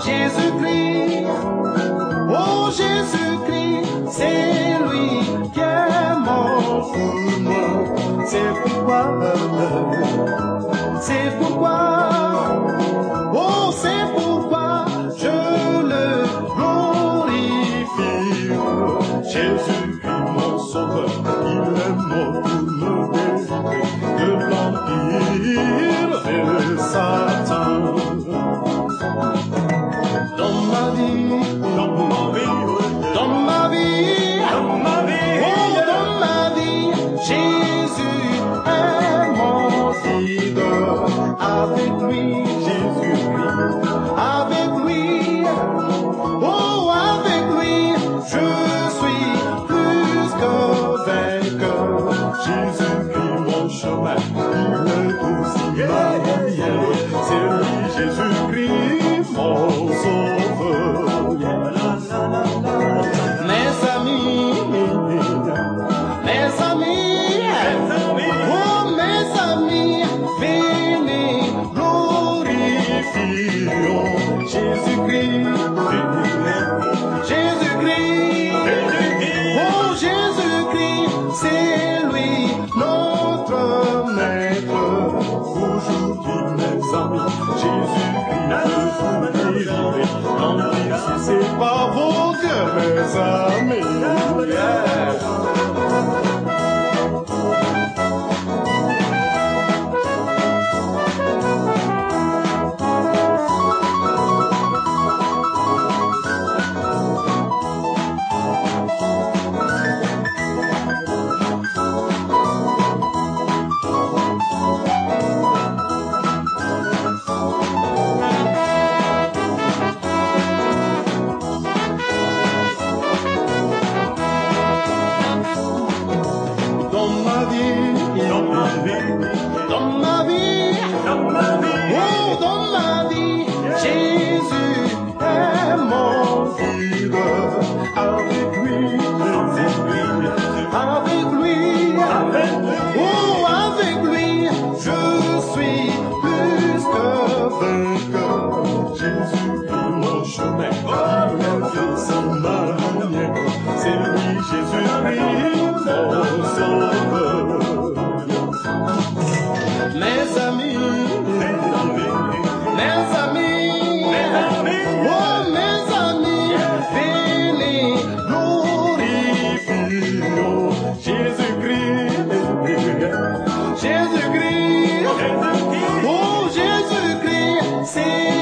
Jésus-Christ, oh Jésus-Christ, c'est lui qui est mort pour moi. C'est pourquoi je le glorifie. Jésus-Christ, mon sauveur, il est mort pour me délivrer de l'empire de Satan. Dans ma vie, oh, dans ma vie, Jésus est mon leader. Avec lui, Jésus-Christ, avec lui, oh, avec lui, je suis plus que vainqueur. Jésus-Christ, mon chemin, il est aussi ma lumière. C'est lui, Jésus-Christ, mon sauveur. Mes amis, oh mes amis, venez glorifions Jésus-Christ, Jésus-Christ, oh Jésus-Christ, c'est lui notre maître. Aujourd'hui mes amis, Jésus-Christ veut vous délivrer. L'empire si c'est pas vos cœurs mes amis. Dans ma vie, Jésus est mon leader. Avec lui, oh avec lui, je suis plus que vainqueur. Jésus est mon chemin, c'est ma lumière. C'est lui, Jésus-Christ, mon sauveur. Mes amis, oh mes amis, venez glorifions Jésus-Christ, Jésus-Christ, oh Jésus-Christ, c'est